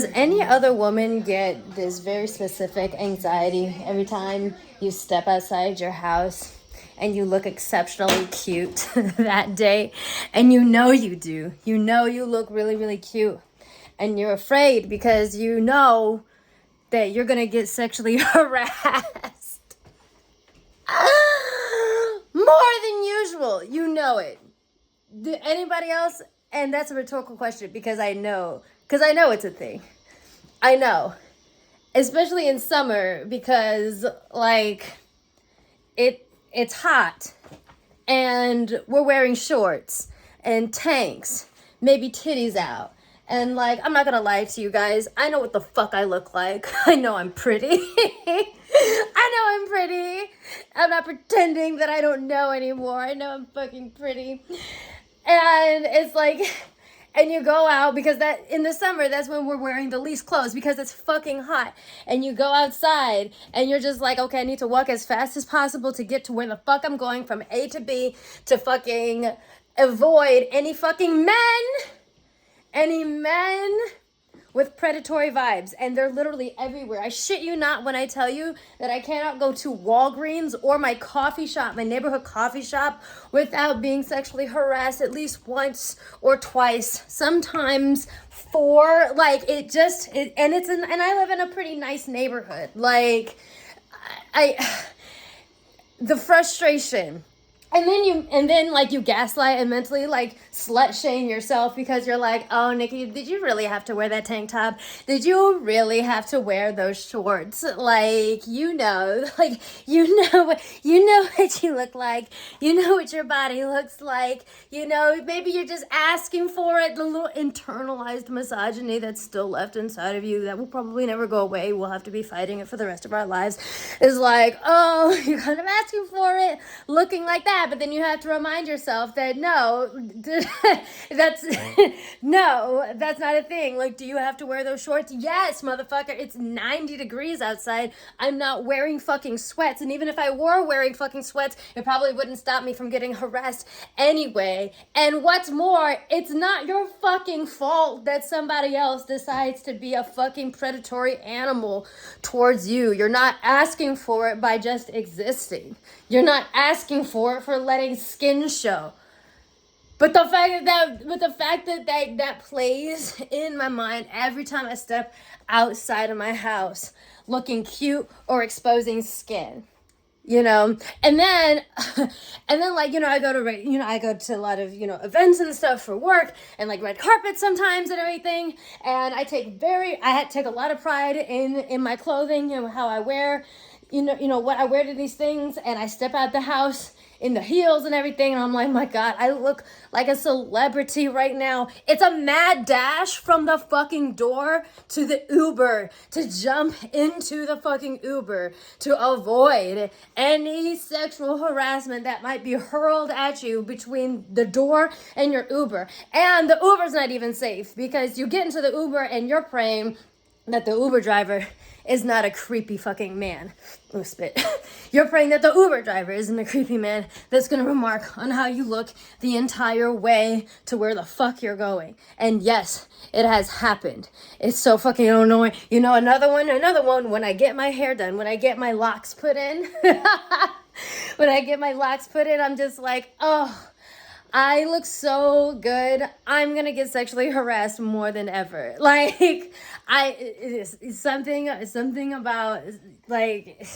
Does any other woman get this very specific anxiety every time you step outside your house and you look exceptionally cute that day? And you know you do. You know you look really, really cute. And you're afraid because you know that you're going to get sexually harassed. More than usual. You know it. Do anybody else? And that's a rhetorical question because I know it's a thing. I know. Especially in summer because like it's hot and we're wearing shorts and tanks, maybe titties out. And like, I'm not gonna lie to you guys, I know what the fuck I look like. I know I'm pretty. I know I'm pretty. I'm not pretending that I don't know anymore. I know I'm fucking pretty. And it's like, and you go out because that in the summer, that's when we're wearing the least clothes because it's fucking hot. And you go outside and you're just like, okay, I need to walk as fast as possible to get to where the fuck I'm going from A to B to fucking avoid any fucking men with predatory vibes, and they're literally everywhere. I shit you not when I tell you that I cannot go to Walgreens or my coffee shop, my neighborhood coffee shop, without being sexually harassed at least once or twice, sometimes four. Like and I live in a pretty nice neighborhood. Like the frustration. And then like you gaslight and mentally like slut shame yourself because you're like, oh, Nikki, did you really have to wear that tank top? Did you really have to wear those shorts? Like, you know what you look like. You know what your body looks like. You know, maybe you're just asking for it. The little internalized misogyny that's still left inside of you that will probably never go away. We'll have to be fighting it for the rest of our lives. Is like, oh, you're kind of asking for it, looking like that. But then you have to remind yourself that no, that's not a thing. Like, do you have to wear those shorts? Yes, motherfucker. It's 90 degrees outside. I'm not wearing fucking sweats. And even if I were wearing fucking sweats, it probably wouldn't stop me from getting harassed anyway. And what's more, it's not your fucking fault that somebody else decides to be a fucking predatory animal towards you. You're not asking for it by just existing. You're not asking for it for letting skin show. But the fact that plays in my mind every time I step outside of my house looking cute or exposing skin. You know, and then like, I go to a lot of, events and stuff for work and like red carpet sometimes and everything. And I take a lot of pride in my clothing and how I wear, what I wear to these things. And I step out the house in the heels and everything, and I'm like, my God, I look like a celebrity right now. It's a mad dash from the fucking door to the Uber, to jump into the fucking Uber, to avoid any sexual harassment that might be hurled at you between the door and your Uber. And the Uber's not even safe, because you get into the Uber and you're praying that the Uber driver is not a creepy fucking man. Ooh, spit. You're praying that the Uber driver isn't a creepy man that's gonna remark on how you look the entire way to where the fuck you're going. And yes, it has happened. It's so fucking annoying. Another one, when I get my hair done, when I get my locks put in, I'm just like, oh, I look so good. I'm gonna get sexually harassed more than ever. Like, it's something about, like,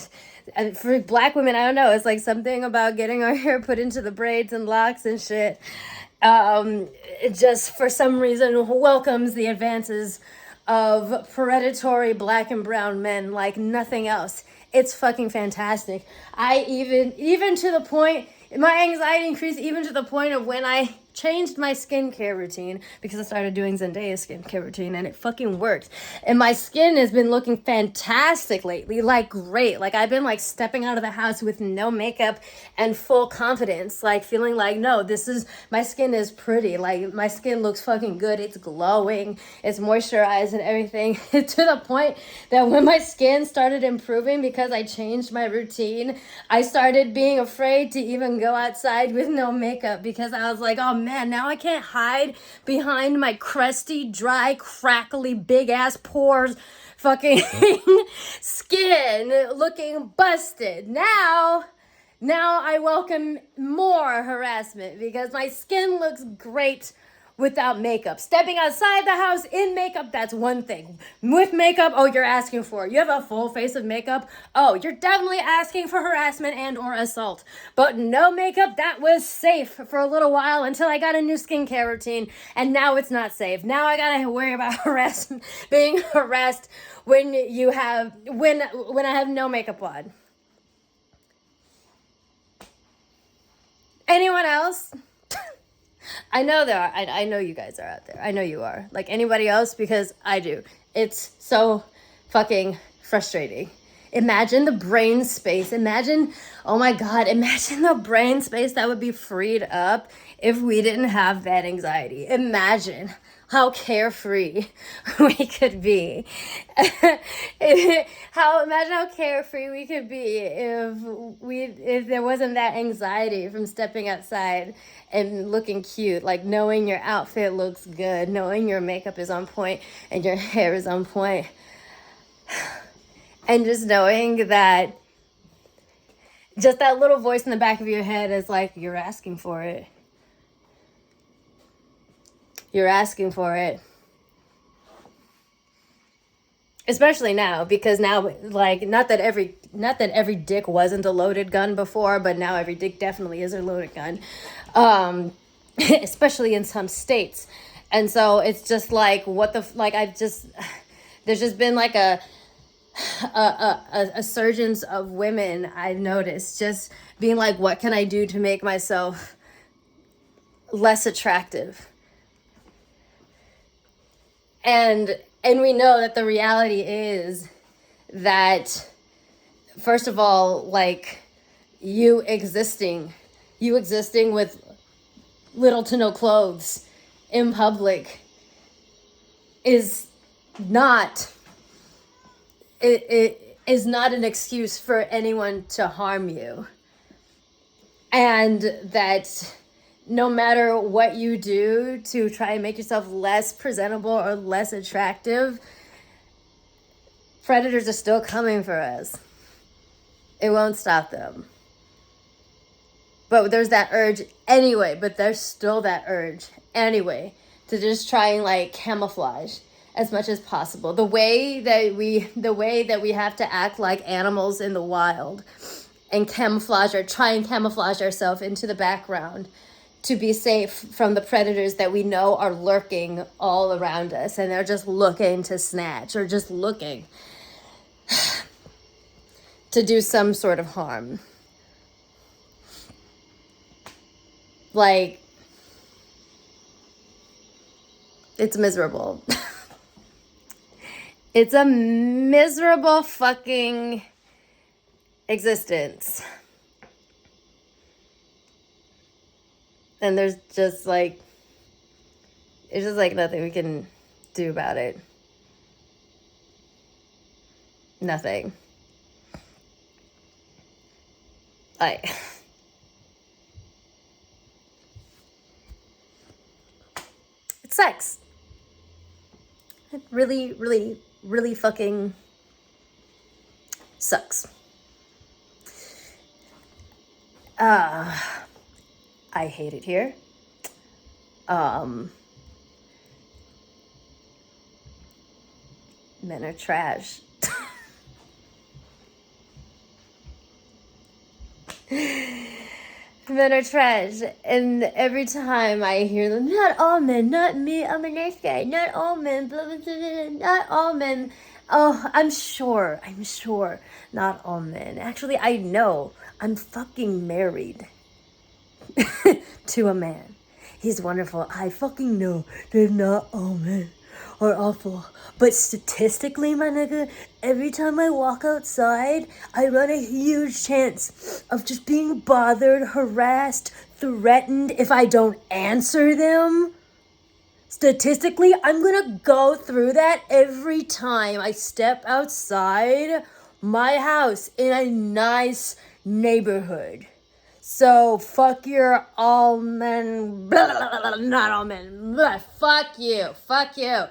for black women, I don't know. It's like something about getting our hair put into the braids and locks and shit. It just, for some reason, welcomes the advances of predatory black and brown men like nothing else. It's fucking fantastic. I even to the point, my anxiety increased even to the point of when I changed my skincare routine, because I started doing Zendaya's skincare routine and it fucking worked. And my skin has been looking fantastic lately, like great. Like I've been like stepping out of the house with no makeup and full confidence, like feeling like, no, my skin is pretty. Like my skin looks fucking good. It's glowing, it's moisturized and everything to the point that when my skin started improving because I changed my routine, I started being afraid to even go outside with no makeup because I was like, oh man, now I can't hide behind my crusty, dry, crackly, big ass pores fucking skin looking busted. Now I welcome more harassment because my skin looks great without makeup. Stepping outside the house in makeup, that's one thing. With makeup, oh, you're asking for it. You have a full face of makeup, oh, you're definitely asking for harassment and or assault. But no makeup, that was safe for a little while until I got a new skincare routine, and now it's not safe. Now I gotta worry about harassment, being harassed when I have no makeup on. Anyone else? I know there are. I know you guys are out there. I know you are. Like anybody else, because I do. It's so fucking frustrating. Imagine the brain space. Oh my God, imagine the brain space that would be freed up if we didn't have that anxiety. Imagine how carefree we could be. Imagine how carefree we could be if there wasn't that anxiety from stepping outside and looking cute, like knowing your outfit looks good, knowing your makeup is on point and your hair is on point, and just knowing that just that little voice in the back of your head is like, you're asking for it. You're asking for it. Especially now, because now, like, not that every dick wasn't a loaded gun before, but now every dick definitely is a loaded gun, especially in some states. And so it's just like, there's just been like a surgence of women I've noticed just being like, what can I do to make myself less attractive? And we know that the reality is that, first of all, like, you existing with little to no clothes in public is not, it is not an excuse for anyone to harm you. And that no matter what you do to try and make yourself less presentable or less attractive, predators are still coming for us. It won't stop them. But there's that urge anyway, to just try and like camouflage as much as possible. The way that we have to act like animals in the wild and try and camouflage ourselves into the background to be safe from the predators that we know are lurking all around us, and they're just looking to snatch or just looking to do some sort of harm. Like, it's miserable. It's a miserable fucking existence. And there's just like, it's just like nothing we can do about it. Nothing. It sucks. It really, really, really fucking sucks. I hate it here. Men are trash. Men are trash. And every time I hear them, not all men, not me, I'm a nice guy, not all men, blah, blah, blah, blah, not all men. Oh, I'm sure, not all men. Actually, I know, I'm fucking married to a man. He's wonderful. I fucking know they're not all men are awful. But statistically, my nigga, every time I walk outside, I run a huge chance of just being bothered, harassed, threatened if I don't answer them. Statistically, I'm gonna go through that every time I step outside my house in a nice neighborhood. So fuck your all men, blah, blah, blah, blah, not all men. Blah, fuck you.